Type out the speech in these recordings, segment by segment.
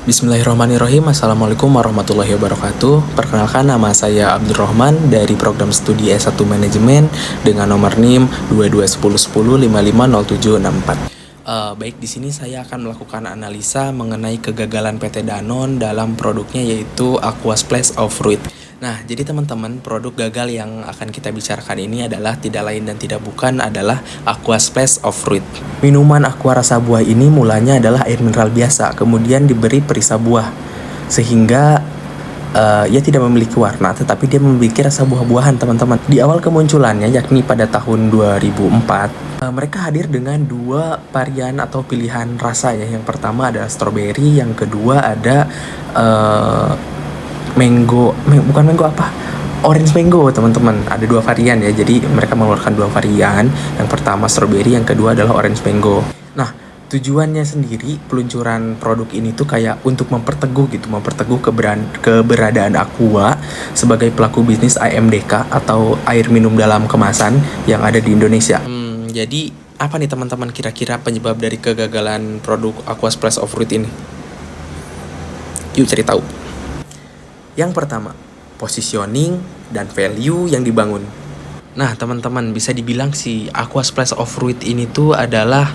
Bismillahirrahmanirrahim. Assalamualaikum warahmatullahi wabarakatuh. Perkenalkan, nama saya Abdurrahman dari program studi S1 Manajemen dengan nomor NIM 221010550764. Baik, di sini saya akan melakukan analisa mengenai kegagalan PT Danone dalam produknya, yaitu Aqua Splash of Fruit. Nah, jadi teman-teman, produk gagal yang akan kita bicarakan ini adalah tidak lain dan tidak bukan adalah Aqua Splash of Fruit. Minuman aqua rasa buah ini mulanya adalah air mineral biasa, kemudian diberi perisa buah, sehingga ia tidak memiliki warna, tetapi dia memiliki rasa buah-buahan, teman-teman. Di awal kemunculannya, yakni pada tahun 2004, mereka hadir dengan dua varian atau pilihan rasa ya. Yang pertama adalah strawberry, yang kedua ada orange mango, teman-teman. Ada dua varian ya, jadi mereka mengeluarkan dua varian. Yang pertama strawberry, yang kedua adalah orange mango. Nah, tujuannya sendiri peluncuran produk ini tuh kayak untuk memperteguh keberadaan Aqua sebagai pelaku bisnis AMDK atau air minum dalam kemasan yang ada di Indonesia. Jadi apa nih teman-teman kira-kira penyebab dari kegagalan produk Aqua Splash of Fruit ini? Yuk cari tahu. Yang pertama, positioning dan value yang dibangun. Nah, teman-teman, bisa dibilang si Aqua Splash of Fruit ini tuh adalah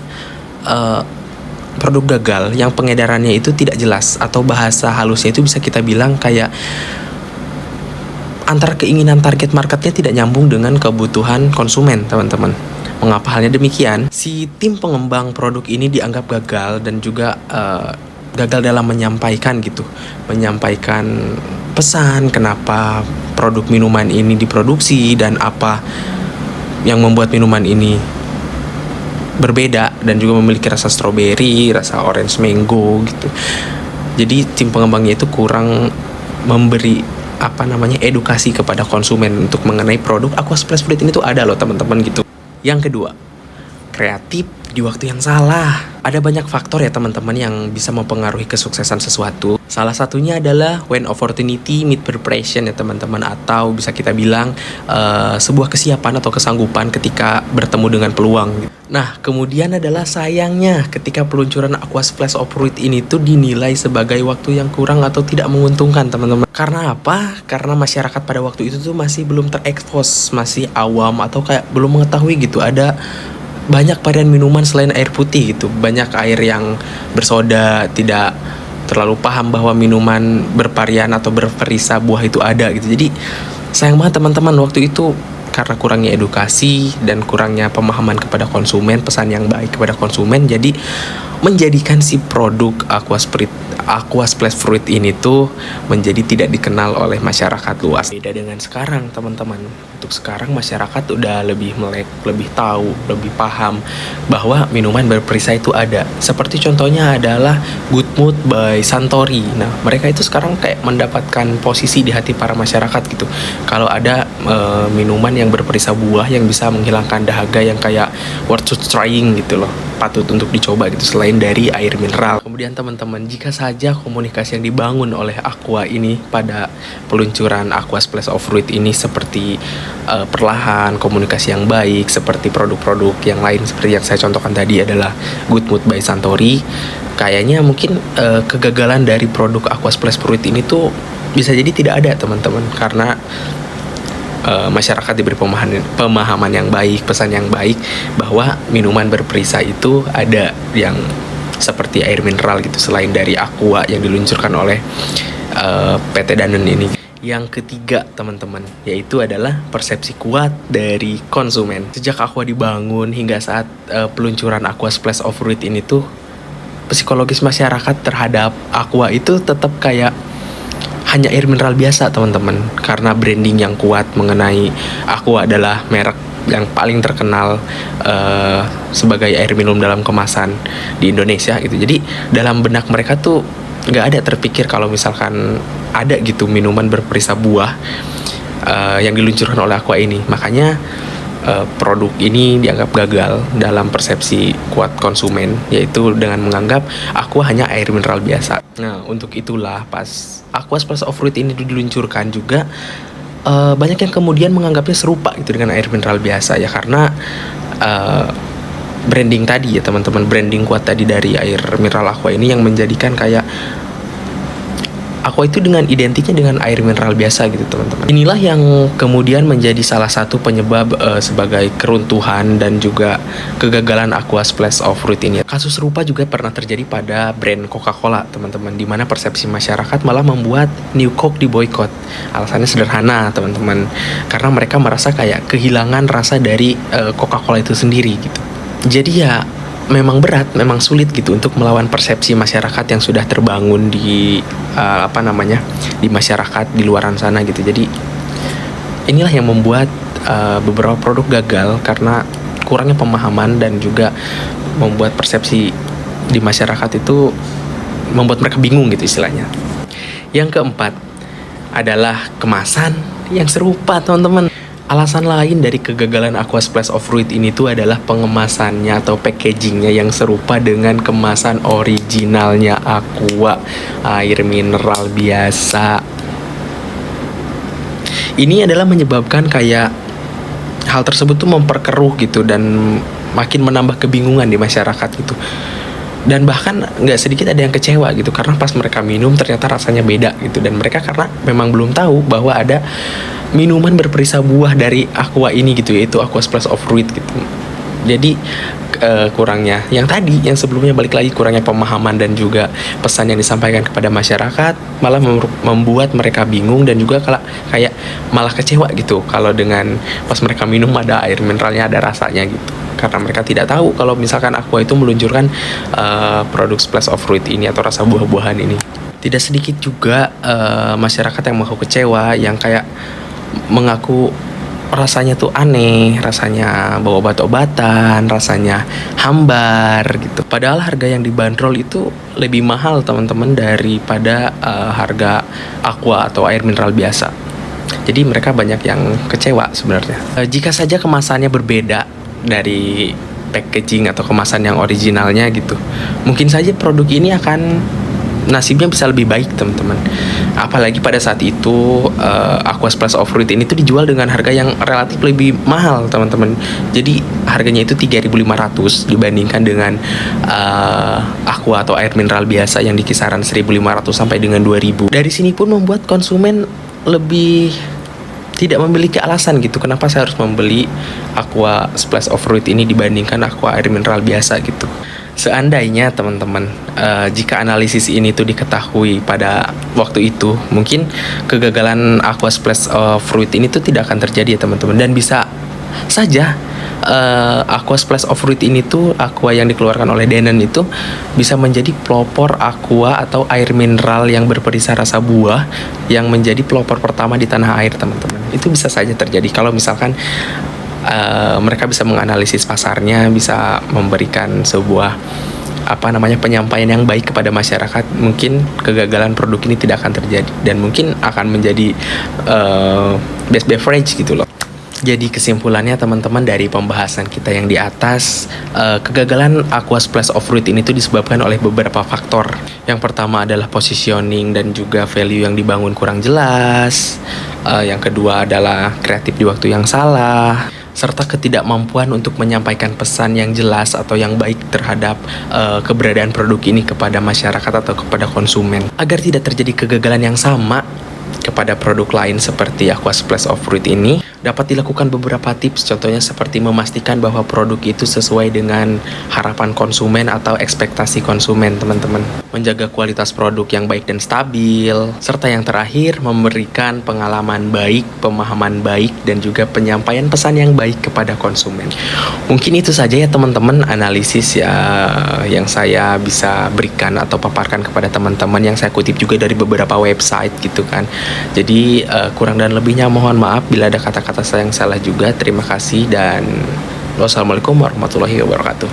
produk gagal yang pengedarannya itu tidak jelas, atau bahasa halusnya itu bisa kita bilang kayak antara keinginan target marketnya tidak nyambung dengan kebutuhan konsumen, teman-teman. Mengapa halnya demikian? Si tim pengembang produk ini dianggap gagal dan juga gagal dalam menyampaikan pesan kenapa produk minuman ini diproduksi dan apa yang membuat minuman ini berbeda dan juga memiliki rasa strawberry, rasa orange mango gitu. Jadi tim pengembangnya itu kurang memberi edukasi kepada konsumen untuk mengenai produk Aqua Splash Fruit ini tuh ada loh, teman-teman gitu. Yang kedua, kreatif di waktu yang salah. Ada banyak faktor ya teman-teman yang bisa mempengaruhi kesuksesan sesuatu. Salah satunya adalah when opportunity meet preparation ya teman-teman, atau bisa kita bilang sebuah kesiapan atau kesanggupan ketika bertemu dengan peluang. Nah, kemudian adalah sayangnya ketika peluncuran Aqua Splash of Fruit ini tuh dinilai sebagai waktu yang kurang atau tidak menguntungkan, teman-teman. Karena apa? Karena masyarakat pada waktu itu tuh masih belum terekspos, masih awam atau kayak belum mengetahui gitu ada banyak varian minuman selain air putih gitu. Banyak air yang bersoda, tidak terlalu paham bahwa minuman bervarian atau berperisa buah itu ada gitu. Jadi sayang banget teman-teman waktu itu, karena kurangnya edukasi dan kurangnya pemahaman kepada konsumen, pesan yang baik kepada konsumen, jadi menjadikan si produk Aqua Splash Fruit ini tuh menjadi tidak dikenal oleh masyarakat luas. Beda dengan sekarang, teman-teman. Untuk sekarang masyarakat udah lebih melek, lebih tahu, lebih paham bahwa minuman berperisa itu ada. Seperti contohnya adalah Good Mood by Suntory. Nah, mereka itu sekarang kayak mendapatkan posisi di hati para masyarakat gitu. Kalau ada minuman yang berperisa buah yang bisa menghilangkan dahaga yang kayak worth trying gitu loh, patut untuk dicoba gitu, selain dari air mineral. Kemudian teman-teman, jika saja komunikasi yang dibangun oleh Aqua ini pada peluncuran Aqua Splash of Fruit ini seperti perlahan, komunikasi yang baik, seperti produk-produk yang lain seperti yang saya contohkan tadi adalah Good Mood by Suntory, kayaknya mungkin kegagalan dari produk Aqua Splash Fruit ini tuh bisa jadi tidak ada, teman-teman, karena masyarakat diberi pemahaman yang baik, pesan yang baik bahwa minuman berperisa itu ada yang seperti air mineral gitu, selain dari Aqua yang diluncurkan oleh PT Danone ini. Yang ketiga, teman-teman, yaitu adalah persepsi kuat dari konsumen. Sejak Aqua dibangun hingga saat peluncuran Aqua Splash of Fruit ini tuh, psikologis masyarakat terhadap Aqua itu tetap kayak hanya air mineral biasa, teman-teman, karena branding yang kuat mengenai Aqua adalah merek yang paling terkenal sebagai air minum dalam kemasan di Indonesia gitu. Jadi dalam benak mereka tuh nggak ada terpikir kalau misalkan ada gitu minuman berperisa buah yang diluncurkan oleh Aqua ini. Makanya produk ini dianggap gagal dalam persepsi kuat konsumen, yaitu dengan menganggap Aqua hanya air mineral biasa. Nah, untuk itulah pas Aqua Splash of Fruit ini diluncurkan juga banyak yang kemudian menganggapnya serupa gitu dengan air mineral biasa ya, karena branding tadi ya teman-teman, branding kuat tadi dari air mineral Aqua ini yang menjadikan kayak Aqua itu dengan identiknya dengan air mineral biasa gitu teman-teman. Inilah yang kemudian menjadi salah satu penyebab sebagai keruntuhan dan juga kegagalan Aqua Splash of Fruit ini. Kasus serupa juga pernah terjadi pada brand Coca-Cola teman-teman, di mana persepsi masyarakat malah membuat New Coke diboykot. Alasannya sederhana teman-teman, karena mereka merasa kayak kehilangan rasa dari Coca-Cola itu sendiri gitu. Jadi ya memang berat, memang sulit gitu untuk melawan persepsi masyarakat yang sudah terbangun di di masyarakat di luaran sana gitu. Jadi inilah yang membuat beberapa produk gagal karena kurangnya pemahaman dan juga membuat persepsi di masyarakat itu membuat mereka bingung gitu istilahnya. Yang keempat adalah kemasan yang serupa teman-teman. Alasan lain dari kegagalan Aqua Splash of Fruit ini tuh adalah pengemasannya atau packagingnya yang serupa dengan kemasan originalnya Aqua, air mineral biasa. Ini adalah menyebabkan kayak hal tersebut tuh memperkeruh gitu dan makin menambah kebingungan di masyarakat gitu. Dan bahkan nggak sedikit ada yang kecewa gitu karena pas mereka minum ternyata rasanya beda gitu, dan mereka karena memang belum tahu bahwa ada minuman berperisa buah dari Aqua ini gitu, yaitu Aqua Splash of Fruit gitu. Jadi kurangnya yang tadi, yang sebelumnya balik lagi kurangnya pemahaman dan juga pesan yang disampaikan kepada masyarakat malah membuat mereka bingung dan juga kayak malah kecewa gitu kalau dengan pas mereka minum ada air mineralnya, ada rasanya gitu. Karena mereka tidak tahu kalau misalkan Aqua itu meluncurkan produk Splash of Fruit ini atau rasa buah-buahan ini. Tidak sedikit juga masyarakat yang mengaku kecewa, yang kayak mengaku rasanya tuh aneh, rasanya bau obat-obatan, rasanya hambar gitu. Padahal harga yang dibanderol itu lebih mahal teman-teman daripada harga Aqua atau air mineral biasa. Jadi mereka banyak yang kecewa sebenarnya. Jika saja kemasannya berbeda dari packaging atau kemasan yang originalnya gitu, mungkin saja produk ini akan nasibnya bisa lebih baik teman-teman. Apalagi pada saat itu Aqua Splash of Fruit ini tuh dijual dengan harga yang relatif lebih mahal teman-teman. Jadi harganya itu 3.500 dibandingkan dengan Aqua atau air mineral biasa yang di kisaran 1.500 sampai dengan 2.000. Dari sini pun membuat konsumen lebih tidak memiliki alasan gitu kenapa saya harus membeli Aqua Splash of Fruit ini dibandingkan Aqua air mineral biasa gitu. Seandainya teman-teman jika analisis ini tuh diketahui pada waktu itu, mungkin kegagalan Aqua Splash of Fruit ini tuh tidak akan terjadi ya teman-teman. Dan bisa saja Aqua Splash of Fruit ini tuh, Aqua yang dikeluarkan oleh Danone itu bisa menjadi pelopor Aqua atau air mineral yang berperisa rasa buah yang menjadi pelopor pertama di tanah air teman-teman. Itu bisa saja terjadi kalau misalkan mereka bisa menganalisis pasarnya, bisa memberikan sebuah penyampaian yang baik kepada masyarakat. Mungkin kegagalan produk ini tidak akan terjadi dan mungkin akan menjadi best beverage gitu loh. Jadi kesimpulannya teman-teman dari pembahasan kita yang di atas, kegagalan Aqua Splash of Fruit ini tuh disebabkan oleh beberapa faktor. Yang pertama adalah positioning dan juga value yang dibangun kurang jelas. Yang kedua adalah kreatif di waktu yang salah, serta ketidakmampuan untuk menyampaikan pesan yang jelas atau yang baik terhadap keberadaan produk ini kepada masyarakat atau kepada konsumen. Agar tidak terjadi kegagalan yang sama kepada produk lain seperti Aqua Splash of Fruit ini, dapat dilakukan beberapa tips, contohnya seperti memastikan bahwa produk itu sesuai dengan harapan konsumen atau ekspektasi konsumen teman-teman, menjaga kualitas produk yang baik dan stabil, serta yang terakhir memberikan pengalaman baik, pemahaman baik, dan juga penyampaian pesan yang baik kepada konsumen. Mungkin itu saja ya teman-teman analisis ya yang saya bisa berikan atau paparkan kepada teman-teman, yang saya kutip juga dari beberapa website gitu kan. Jadi kurang dan lebihnya mohon maaf bila ada kata-kata saya yang salah juga. Terima kasih dan wassalamualaikum warahmatullahi wabarakatuh.